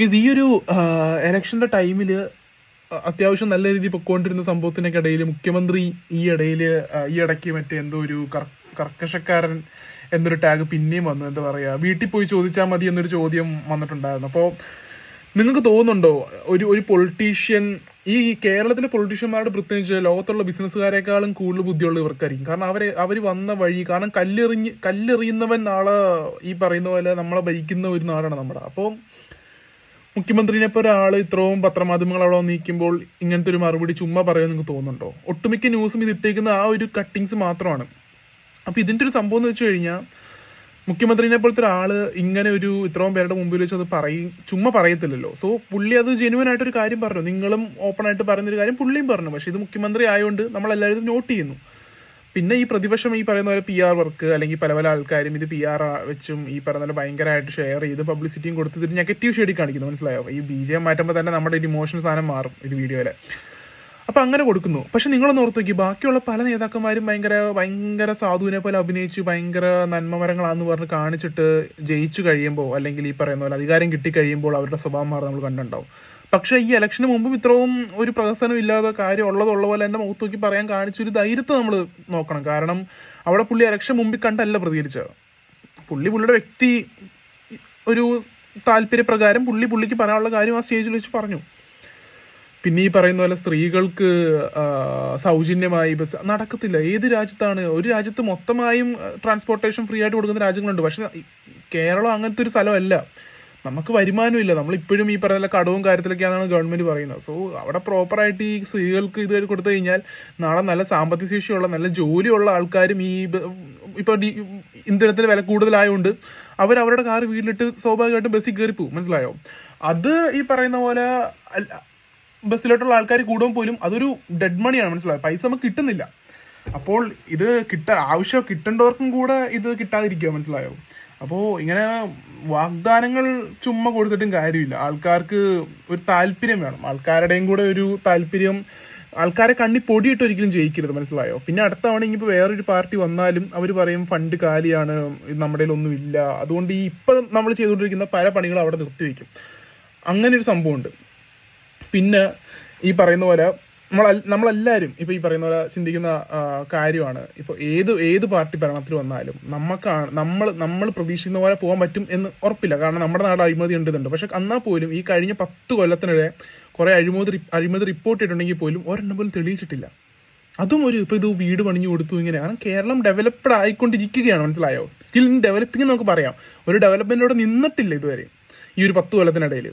Means ഈ ഒരു എലക്ഷന്റെ ടൈമിൽ അത്യാവശ്യം നല്ല രീതിയിൽ പൊക്കോണ്ടിരുന്ന സംഭവത്തിനൊക്കെ ഇടയിൽ മുഖ്യമന്ത്രി ഈ ഇടയ്ക്ക് മറ്റേ എന്തോ ഒരു കർക്കശക്കാരൻ എന്നൊരു ടാഗ് പിന്നെയും വന്നു. എന്താ പറയാ, വീട്ടിൽ പോയി ചോദിച്ചാൽ മതി എന്നൊരു ചോദ്യം വന്നിട്ടുണ്ടായിരുന്നു. അപ്പോൾ നിങ്ങൾക്ക് തോന്നുന്നുണ്ടോ ഒരു പൊളിറ്റീഷ്യൻ, ഈ കേരളത്തിലെ പൊളിറ്റീഷ്യന്മാരുടെ പ്രത്യേകിച്ച് ലോകത്തുള്ള ബിസിനസ്സുകാരെക്കാളും കൂടുതൽ ബുദ്ധിയുള്ള ഇവർക്കായിരിക്കും. കാരണം അവർ വന്ന വഴി, കാരണം കല്ലെറിയുന്നവൻ നാളെ ഈ പറയുന്ന പോലെ നമ്മളെ ഭരിക്കുന്ന ഒരു നാടാണ് നമ്മുടെ. അപ്പോൾ മുഖ്യമന്ത്രിനെ ഇപ്പോൾ ഒരാൾ ഇത്രയും പത്രമാധ്യമങ്ങൾ അവിടെ നീക്കുമ്പോൾ ഇങ്ങനത്തെ ഒരു മറുപടി ചുമ്മാ പറയുമെന്ന് നിങ്ങൾക്ക് തോന്നുന്നുണ്ടോ? ഒട്ടുമിക്ക ന്യൂസും ഇത് ഇട്ടേക്കുന്ന ആ ഒരു കട്ടിങ്സ് മാത്രമാണ്. അപ്പോൾ ഇതിൻ്റെ ഒരു സംഭവം എന്ന് വെച്ച് കഴിഞ്ഞാൽ, മുഖ്യമന്ത്രിനെ പോലത്തെ ഒരാൾ ഇങ്ങനെ ഒരു ഇത്രയും പേരുടെ മുമ്പിൽ വെച്ച് അത് ചുമ്മാ പറയത്തില്ലല്ലോ. സോ പുള്ളി അത് ജെന്യുവൻ ആയിട്ടൊരു കാര്യം പറഞ്ഞു. നിങ്ങളും ഓപ്പൺ ആയിട്ട് പറയുന്നൊരു കാര്യം പുള്ളിയും പറഞ്ഞു. പക്ഷെ ഇത് മുഖ്യമന്ത്രി ആയതുകൊണ്ട് നമ്മളെല്ലാവരും നോട്ട് ചെയ്യുന്നു. പിന്നെ ഈ പ്രതിപക്ഷം ഈ പറയുന്ന പോലെ PR വർക്ക്, അല്ലെങ്കിൽ പല പല ആൾക്കാരും ഇത് PR വെച്ചും ഈ പറയുന്ന പോലെ ഭയങ്കരമായിട്ട് ഷെയർ ചെയ്ത് പബ്ലിസിറ്റിയും കൊടുത്ത് ഒരു നെഗറ്റീവ് ഷെയ്ഡിൽ കാണിക്കുന്നു. മനസ്സിലായോ? ഈ BGM മാറ്റുമ്പോൾ തന്നെ നമ്മുടെ ഒരു ഇമോഷൻ സാധനം മാറും ഇത് വീഡിയോയിലെ. അപ്പം അങ്ങനെ കൊടുക്കുന്നു. പക്ഷെ നിങ്ങളൊന്ന് ഓർത്ത് നോക്കി, ബാക്കിയുള്ള പല നേതാക്കന്മാരും ഭയങ്കര സാധുവിനെ പോലെ അഭിനയിച്ച് ഭയങ്കര നന്മമരങ്ങളാന്ന് പറഞ്ഞ് കാണിച്ചിട്ട് ജയിച്ചു കഴിയുമ്പോൾ, അല്ലെങ്കിൽ ഈ പറയുന്ന പോലെ അധികാരം കിട്ടിക്കഴിയുമ്പോൾ അവരുടെ സ്വഭാവം മാറി നമ്മൾ കണ്ടിട്ടുണ്ടാവും. പക്ഷെ ഈ ഇലക്ഷന് മുമ്പും ഇത്രയും ഒരു പ്രഹസനം ഇല്ലാതെ കാര്യം ഉള്ള പോലെ എൻ്റെ മുഖത്ത് നോക്കി പറയാൻ കാണിച്ചൊരു ധൈര്യത്തെ നമ്മൾ നോക്കണം. കാരണം അവിടെ പുള്ളി ഇലക്ഷൻ മുമ്പിൽ കണ്ടല്ല പ്രതികരിച്ചത്. പുള്ളിയുടെ വ്യക്തി ഒരു താല്പര്യപ്രകാരം പുള്ളിക്ക് പറയാനുള്ള കാര്യം ആ സ്റ്റേജിൽ വെച്ച് പറഞ്ഞു. പിന്നെ ഈ പറയുന്ന പോലെ സ്ത്രീകൾക്ക് സൗജന്യമായി ബസ് നടക്കത്തില്ല. ഏത് രാജ്യത്താണ്? ഒരു രാജ്യത്ത് മൊത്തമായും ട്രാൻസ്പോർട്ടേഷൻ ഫ്രീ ആയിട്ട് കൊടുക്കുന്ന രാജ്യങ്ങളുണ്ട്. പക്ഷെ കേരളം അങ്ങനത്തെ ഒരു സ്ഥലമല്ല. നമുക്ക് വരുമാനമില്ല. നമ്മളിപ്പോഴും ഈ പറയുന്ന കടവും കാര്യത്തിലൊക്കെയാണ് ഗവൺമെന്റ് പറയുന്നത്. സോ അവിടെ പ്രോപ്പറായിട്ട് ഈ സ്ത്രീകൾക്ക് ഇത് കൊടുത്തു കഴിഞ്ഞാൽ നാളെ നല്ല സാമ്പത്തിക ശേഷിയുള്ള നല്ല ജോലിയുള്ള ആൾക്കാരും ഇപ്പോൾ ഇന്ധനത്തിന് വില കൂടുതലായതുകൊണ്ട് അവരുടെ കാർ വീട്ടിലിട്ട് സ്വാഭാവികമായിട്ടും ബസ്സിൽ കയറി പോകും. മനസ്സിലായോ? അത് ഈ പറയുന്ന പോലെ ബസ്സിലോട്ടുള്ള ആൾക്കാർ കൂടുമ്പോൾ പോലും അതൊരു ഡെഡ് മണിയാണ്. മനസ്സിലായോ? പൈസ നമുക്ക് കിട്ടുന്നില്ല. അപ്പോൾ ഇത് ആവശ്യം കിട്ടേണ്ടവർക്കും കൂടെ ഇത് കിട്ടാതിരിക്കുക. മനസ്സിലായോ? അപ്പോൾ ഇങ്ങനെ വാഗ്ദാനങ്ങൾ ചുമ്മാ കൊടുത്തിട്ടും കാര്യമില്ല. ആൾക്കാർക്ക് ഒരു താല്പര്യം വേണം. ആൾക്കാരുടെയും കൂടെ ഒരു താല്പര്യം. ആൾക്കാരെ കണ്ണി പൊടിയിട്ട് ഒരിക്കലും ജയിക്കരുത്. മനസ്സിലായോ? പിന്നെ അടുത്ത തവണ ഇനിയിപ്പോൾ വേറൊരു പാർട്ടി വന്നാലും അവർ പറയും ഫണ്ട് കാലിയാണ്, നമ്മുടെ കയ്യിലൊന്നും ഇല്ല, അതുകൊണ്ട് ഇപ്പം നമ്മൾ ചെയ്തുകൊണ്ടിരിക്കുന്ന പല പണികളും അവിടെ നിർത്തിവെക്കും. അങ്ങനെ ഒരു സംഭവമുണ്ട്. പിന്നെ ഈ പറയുന്ന പോലെ നമ്മളെല്ലാവരും ഇപ്പോൾ ഈ പറയുന്ന പോലെ ചിന്തിക്കുന്ന കാര്യമാണ്, ഇപ്പോൾ ഏത് പാർട്ടി ഭരണത്തിൽ വന്നാലും നമ്മൾ പ്രതീക്ഷിക്കുന്ന പോലെ പോകാൻ പറ്റും എന്ന് ഉറപ്പില്ല. കാരണം നമ്മുടെ നാട് അഴിമതി ഉണ്ടെന്നുണ്ട്. പക്ഷെ എന്നാൽ പോലും ഈ കഴിഞ്ഞ 10 കൊല്ലത്തിനിടെ കുറേ അഴിമതി റിപ്പോർട്ട് ചെയ്തിട്ടുണ്ടെങ്കിൽ പോലും ഒരെണ്ണം പോലും തെളിയിച്ചിട്ടില്ല. അതും ഇപ്പോൾ ഇത് വീട് പണിഞ്ഞു കൊടുത്തു ഇങ്ങനെ. കാരണം കേരളം ഡെവലപ്ഡ് ആയിക്കൊണ്ടിരിക്കുകയാണ്. മനസ്സിലായോ? സ്റ്റിൽ ഇൻ ഡെവലപ്പിംഗ് നമുക്ക് പറയാം. ഒരു ഡെവലപ്മെന്റിലൂടെ നിന്നിട്ടില്ല ഇതുവരെ ഈ ഒരു 10 കൊല്ലത്തിനിടയിൽ.